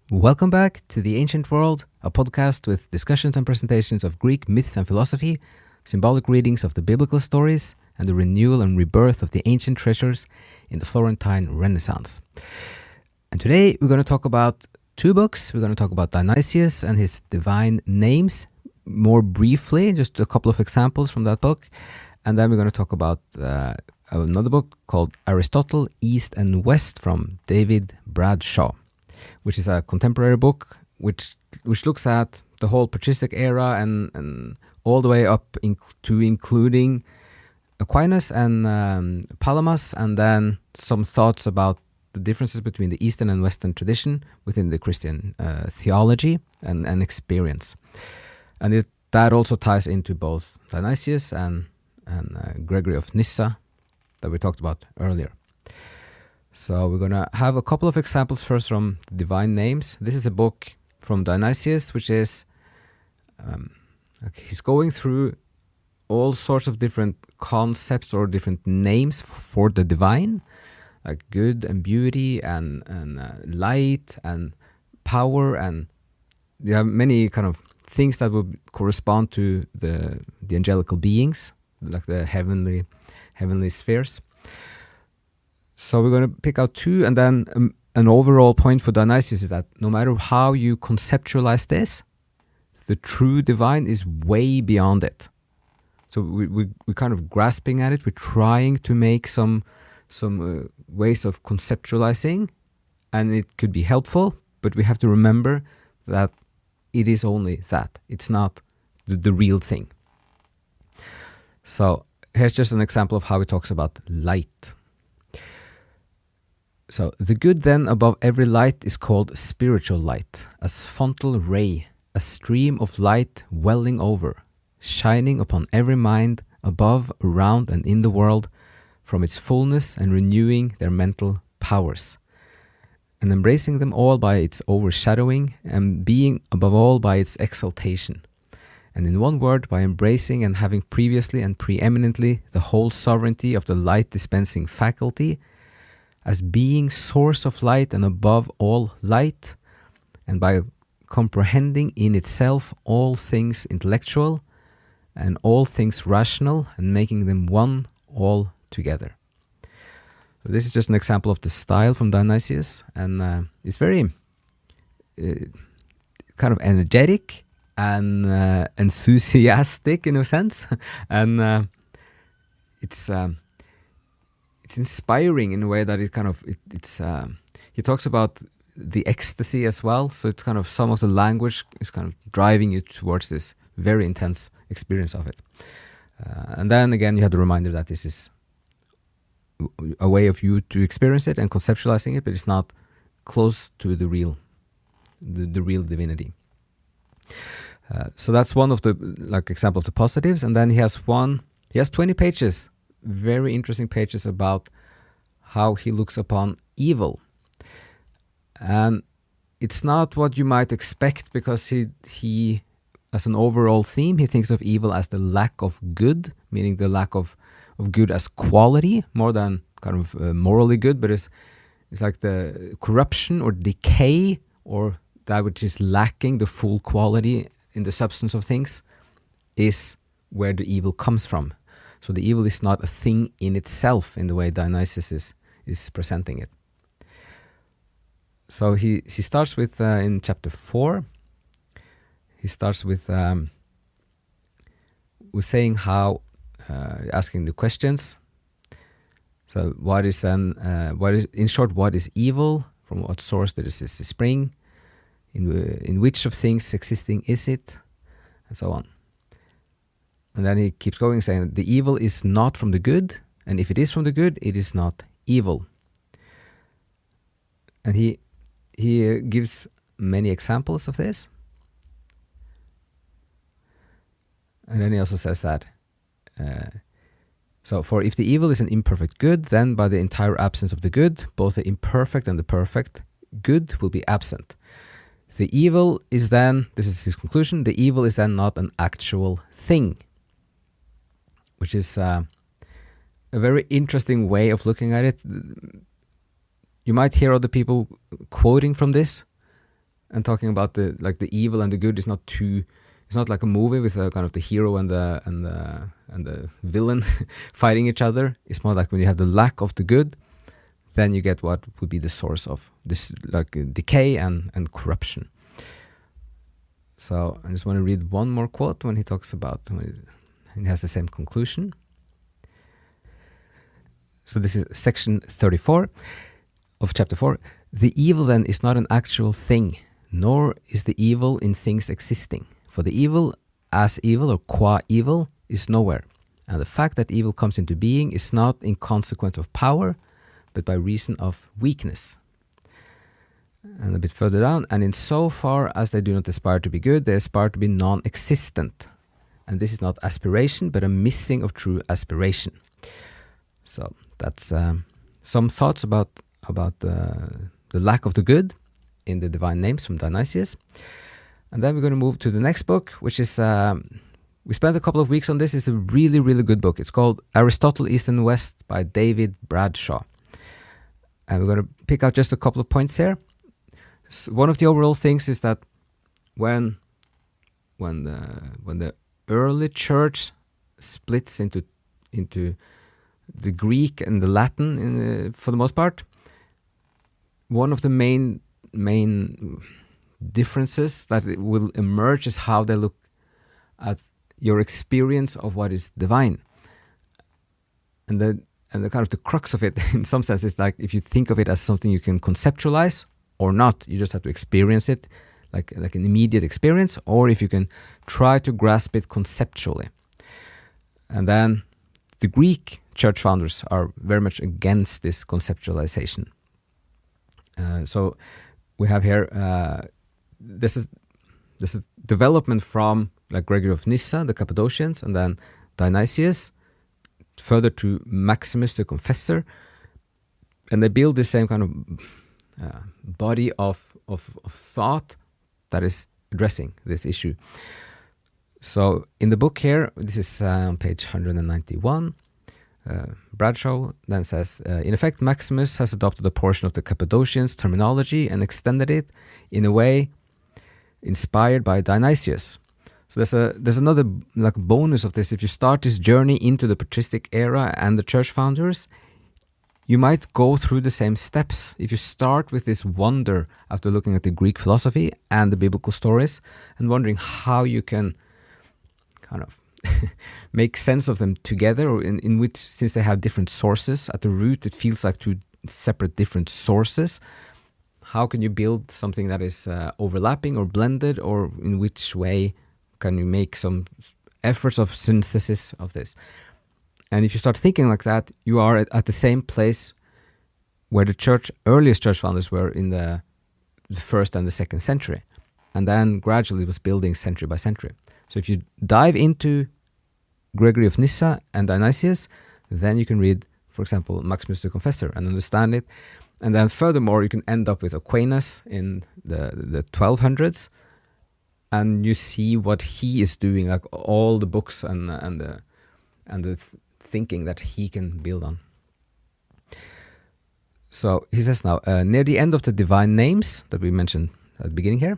Welcome back to The Ancient World, a podcast with discussions and presentations of Greek myth and philosophy, symbolic readings of the biblical stories, and the renewal and rebirth of the ancient treasures in the Florentine Renaissance. And today we're going to talk about two books. We're going to talk about Dionysius and his divine names more briefly, just a couple of examples from that book. And then we're going to talk about another book called Aristotle East and West from David Bradshaw, which is a contemporary book which looks at the whole patristic era and all the way up to including Aquinas and Palamas, and then some thoughts about the differences between the Eastern and Western tradition within the Christian theology and experience. And that also ties into both Dionysius and Gregory of Nyssa that we talked about earlier. So we're going to have a couple of examples first from Divine Names. This is a book from Dionysius, which is, he's going through all sorts of different concepts or different names for the divine, like good and beauty and light and power, and you have many kind of things that would correspond to the angelical beings, like the heavenly spheres. So we're going to pick out two, and then an overall point for Dionysius is that no matter how you conceptualize this, the true divine is way beyond it. So we're kind of grasping at it. We're trying to make some ways of conceptualizing, and it could be helpful, but we have to remember that it is only that. It's not the real thing. So here's just an example of how he talks about light. So, the good then above every light is called spiritual light, a fontal ray, a stream of light welling over, shining upon every mind, above, around, and in the world, from its fullness and renewing their mental powers, and embracing them all by its overshadowing, and being above all by its exaltation. And in one word, by embracing and having previously and preeminently the whole sovereignty of the light-dispensing faculty, as being source of light and above all light, and by comprehending in itself all things intellectual and all things rational, and making them one all together. So this is just an example of the style from Dionysius, and it's very kind of energetic and enthusiastic in a sense, and it's inspiring in a way that he talks about the ecstasy as well, so it's kind of some of the language is kind of driving you towards this very intense experience of it. And then again, you have the reminder that this is a way of you to experience it and conceptualizing it, but it's not close to the real divinity. So that's one of the example of the positives, and then he has 20 pages, very interesting pages about how he looks upon evil. And it's not what you might expect, because he as an overall theme, he thinks of evil as the lack of good, meaning the lack of good as quality, more than kind of morally good, but it's like the corruption or decay, or that which is lacking the full quality in the substance of things, is where the evil comes from. So the evil is not a thing in itself in the way Dionysius is presenting it. So he starts with, in chapter 4, he starts with saying how, asking the questions. So what is evil? From what source does this spring? In which of things existing is it? And so on. And then he keeps going, saying the evil is not from the good, and if it is from the good, it is not evil. And he gives many examples of this. And then he also says that, so for if the evil is an imperfect good, then by the entire absence of the good, both the imperfect and the perfect good will be absent. The evil is then, this is his conclusion, the evil is then not an actual thing, which is a very interesting way of looking at it. You might hear other people quoting from this and talking about the evil and the good is not too. It's not like a movie with a kind of the hero and the villain fighting each other. It's more like when you have the lack of the good, then you get what would be the source of this, like decay and corruption. So I just want to read one more quote when he talks about, when he has the same conclusion. So this is section 34 of chapter 4. The evil then is not an actual thing, nor is the evil in things existing. For the evil as evil or qua evil is nowhere. And the fact that evil comes into being is not in consequence of power, but by reason of weakness. And a bit further down, and in so far as they do not aspire to be good, they aspire to be non-existent. And this is not aspiration, but a missing of true aspiration. So that's some thoughts about the lack of the good in the divine names from Dionysius. And then we're going to move to the next book, which is, we spent a couple of weeks on this. It's a really, really good book. It's called Aristotle East and West by David Bradshaw. And we're going to pick out just a couple of points here. So one of the overall things is that when the early church splits into the Greek and the Latin for the most part, one of the main differences that will emerge is how they look at your experience of what is divine, and the kind of the crux of it in some sense is like if you think of it as something you can conceptualize or not, you just have to experience it like an immediate experience, or if you can try to grasp it conceptually. And then the Greek church founders are very much against this conceptualization. So we have here this is a development from like Gregory of Nyssa, the Cappadocians, and then Dionysius, further to Maximus the Confessor, and they build the same kind of body of thought that is addressing this issue. So in the book here, this is on page 191, Bradshaw then says, in effect, Maximus has adopted a portion of the Cappadocians' terminology and extended it in a way inspired by Dionysius. So there's another like bonus of this. If you start this journey into the patristic era and the church founders, you might go through the same steps. If you start with this wonder after looking at the Greek philosophy and the biblical stories and wondering how you can kind of make sense of them together, or in which, since they have different sources at the root, it feels like two separate different sources. How can you build something that is overlapping or blended, or in which way can you make some efforts of synthesis of this? And if you start thinking like that, you are at the same place where the earliest church founders were in the first and the second century. And then gradually it was building century by century. So if you dive into Gregory of Nyssa and Dionysius, then you can read, for example, Maximus the Confessor and understand it. And then furthermore, you can end up with Aquinas in the 1200s, and you see what he is doing, like all the books and the thinking that he can build on. So he says now, near the end of the divine names that we mentioned at the beginning here,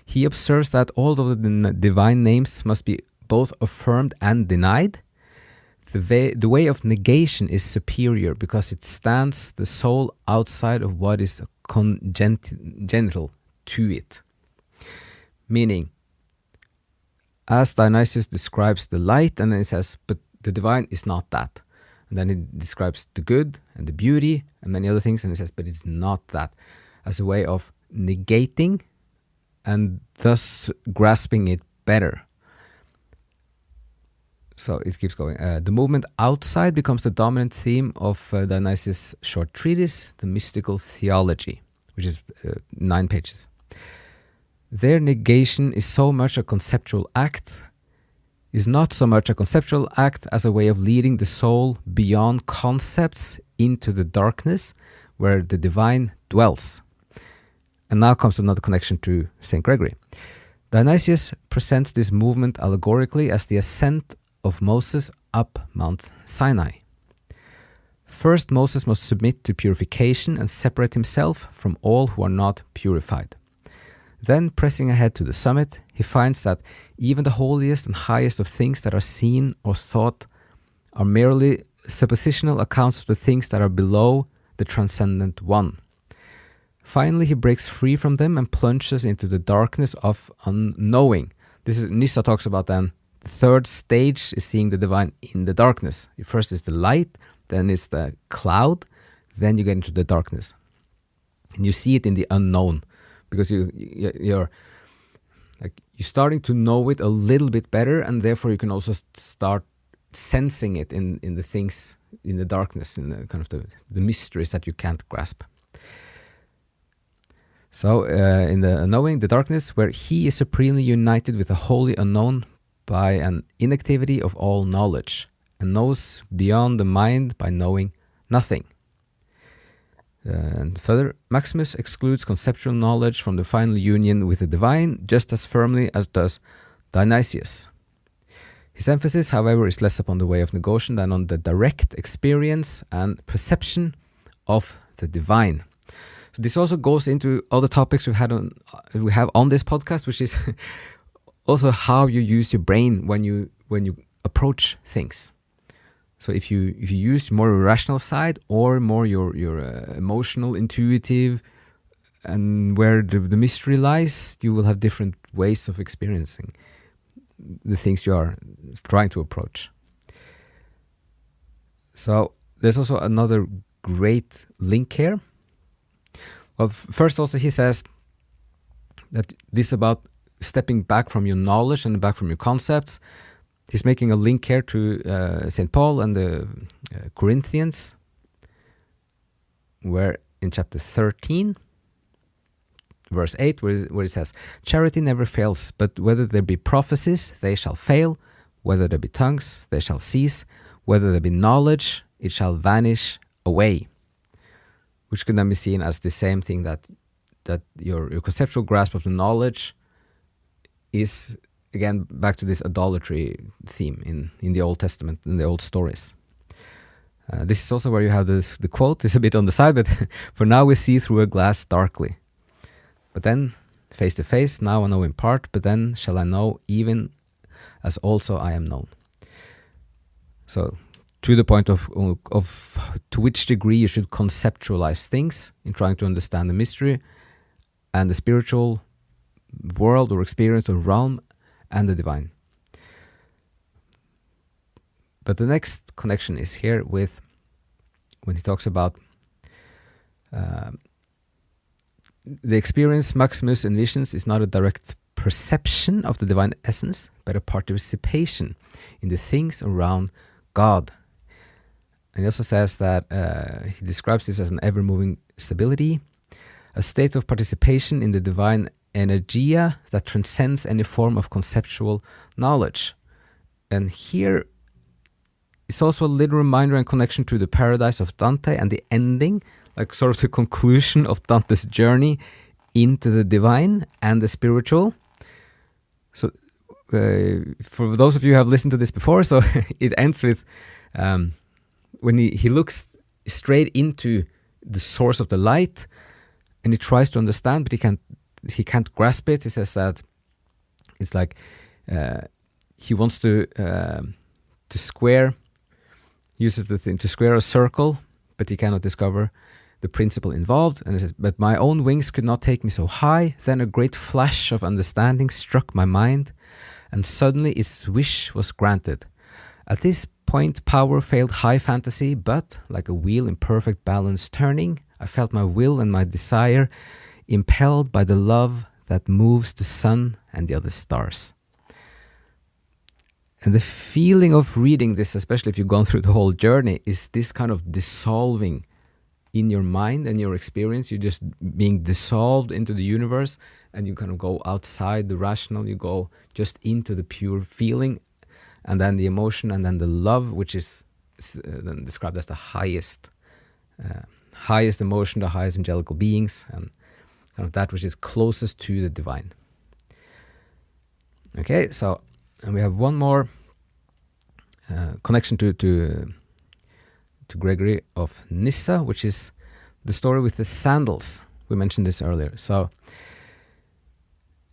he observes that although the divine names must be both affirmed and denied, the way of negation is superior because it stands the soul outside of what is congenital to it. Meaning, as Dionysius describes the light, and then he says, but the divine is not that. And then he describes the good and the beauty and many other things, and he says, but it's not that, as a way of negating and thus grasping it better. So it keeps going. The movement outside becomes the dominant theme of Dionysius' short treatise, The Mystical Theology, which is 9 pages. Their negation is so much a conceptual act, is not so much a conceptual act as a way of leading the soul beyond concepts into the darkness where the divine dwells. And now comes another connection to St. Gregory. Dionysius presents this movement allegorically as the ascent of Moses up Mount Sinai. First, Moses must submit to purification and separate himself from all who are not purified. Then, pressing ahead to the summit, he finds that even the holiest and highest of things that are seen or thought are merely suppositional accounts of the things that are below the transcendent one. Finally, he breaks free from them and plunges into the darkness of unknowing. Nyssa talks about then the third stage is seeing the divine in the darkness. First is the light, then it's the cloud, then you get into the darkness. And you see it in the unknown, because you're starting to know it a little bit better, and therefore you can also start sensing it in the things in the darkness, in the kind of the mysteries that you can't grasp. So in the knowing, the darkness, where he is supremely united with the wholly unknown by an inactivity of all knowledge, and knows beyond the mind by knowing nothing. And further, Maximus excludes conceptual knowledge from the final union with the divine just as firmly as does Dionysius. His emphasis, however, is less upon the way of negation than on the direct experience and perception of the divine. So this also goes into other topics we have on this podcast, which is also how you use your brain when you approach things. So if you use more rational side or more your emotional, intuitive, and where the mystery lies, you will have different ways of experiencing the things you are trying to approach. So there's also another great link here. Well, first also he says that this about stepping back from your knowledge and back from your concepts. He's making a link here to St. Paul and the Corinthians, where in chapter 13, verse 8, where it says, "Charity never fails, but whether there be prophecies, they shall fail. Whether there be tongues, they shall cease. Whether there be knowledge, it shall vanish away." Which can then be seen as the same thing, that your conceptual grasp of the knowledge is, again, back to this idolatry theme in the Old Testament, in the old stories. This is also where you have the quote. It's a bit on the side, but "For now we see through a glass darkly. But then, face to face, now I know in part, but then shall I know even as also I am known." So, to the point of to which degree you should conceptualize things in trying to understand the mystery and the spiritual world or experience or realm and the divine. But the next connection is here with when he talks about the experience Maximus envisions is not a direct perception of the divine essence, but a participation in the things around God. And he also says that he describes this as an ever-moving stability, a state of participation in the divine energia that transcends any form of conceptual knowledge. And here it's also a little reminder and connection to the paradise of Dante and the ending, like sort of the conclusion of Dante's journey into the divine and the spiritual. So for those of you who have listened to this before, so it ends with when he looks straight into the source of the light and he tries to understand, but he can't grasp it. He says that it's like he wants to square, uses the thing to square a circle, but he cannot discover the principle involved. And it says, "But my own wings could not take me so high. Then a great flash of understanding struck my mind, and suddenly its wish was granted. At this point, power failed high fantasy, but like a wheel in perfect balance turning, I felt my will and my desire impelled by the love that moves the sun and the other stars." And the feeling of reading this, especially if you've gone through the whole journey, is this kind of dissolving in your mind and your experience. You're just being dissolved into the universe, and you kind of go outside the rational. You go just into the pure feeling, and then the emotion, and then the love, which is then described as the highest emotion, the highest angelical beings, and kind of that which is closest to the divine. Okay, so and we have one more connection to to Gregory of Nyssa, which is the story with the sandals. We mentioned this earlier. So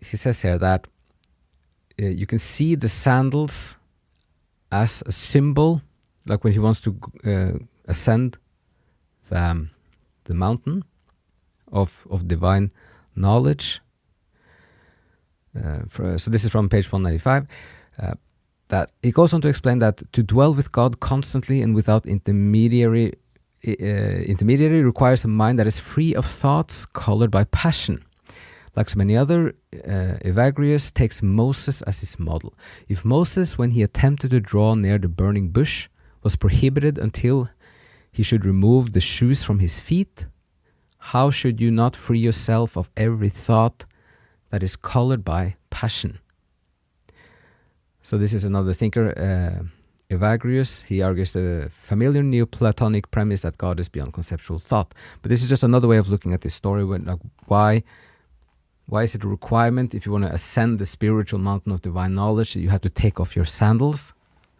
he says here that you can see the sandals as a symbol, like when he wants to ascend the mountain of divine knowledge. So this is from page 195. That he goes on to explain that to dwell with God constantly and without intermediary requires a mind that is free of thoughts colored by passion. Like so many other, Evagrius takes Moses as his model. If Moses, when he attempted to draw near the burning bush, was prohibited until he should remove the shoes from his feet, how should you not free yourself of every thought that is colored by passion? So this is another thinker, Evagrius. He argues the familiar Neoplatonic premise that God is beyond conceptual thought. But this is just another way of looking at this story. Like, why is it a requirement if you want to ascend the spiritual mountain of divine knowledge, you have to take off your sandals?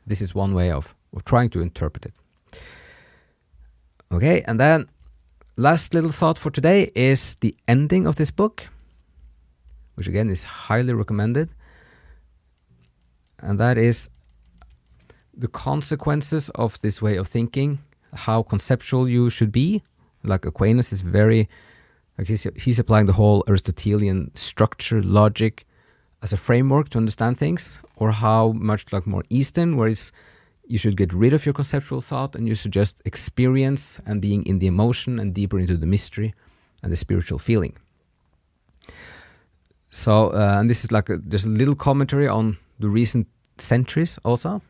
This is one way of trying to interpret it. Okay, and then last little thought for today is the ending of this book, which again is highly recommended. And that is the consequences of this way of thinking, how conceptual you should be. Like Aquinas is very, like he's applying the whole Aristotelian structure, logic as a framework to understand things, or how much like more Eastern, where you should get rid of your conceptual thought and you should just experience and being in the emotion and deeper into the mystery and the spiritual feeling. So, and this is like just a little commentary on the recent centuries also,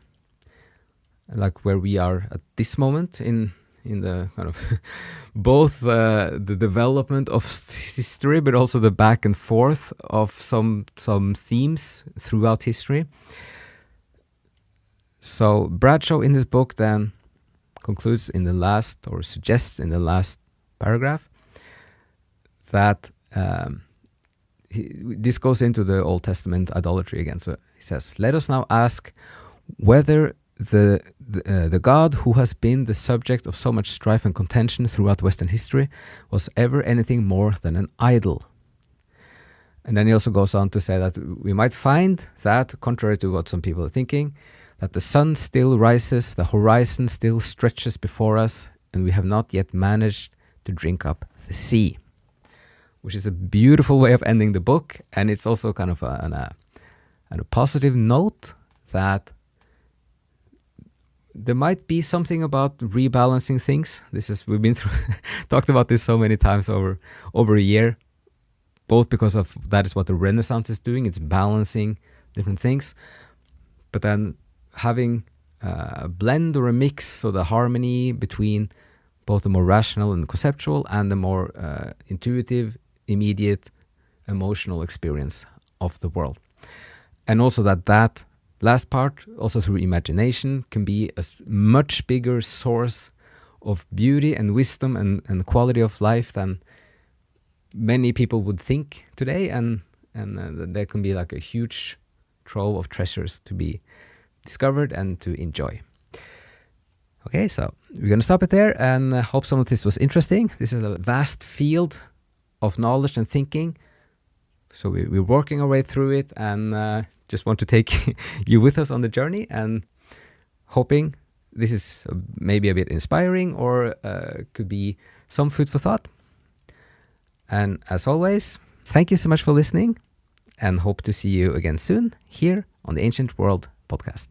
like where we are at this moment in the kind of both the development of history, but also the back and forth of some themes throughout history. So Bradshaw in his book then concludes in the last, or suggests in the last paragraph, that this goes into the Old Testament idolatry again. So he says, let us now ask whether the God who has been the subject of so much strife and contention throughout Western history was ever anything more than an idol. And then he also goes on to say that we might find that, contrary to what some people are thinking, that the sun still rises, the horizon still stretches before us, and we have not yet managed to drink up the sea. Which is a beautiful way of ending the book, and it's also kind of on a positive note that there might be something about rebalancing things. We've been through talked about this so many times over a year, both because of that is what the Renaissance is doing. It's balancing different things, but then having a blend or a mix, so the harmony between both the more rational and conceptual and the more intuitive, immediate, emotional experience of the world. And also that last part, also through imagination, can be a much bigger source of beauty and wisdom and quality of life than many people would think today. And there can be like a huge trove of treasures to be discovered and to enjoy. Okay, so we're going to stop it there, and I hope some of this was interesting. This is a vast field of knowledge and thinking. So we're working our way through it, and just want to take you with us on the journey, and hoping this is maybe a bit inspiring, or could be some food for thought. And as always, thank you so much for listening, and hope to see you again soon here on the Ancient World podcast.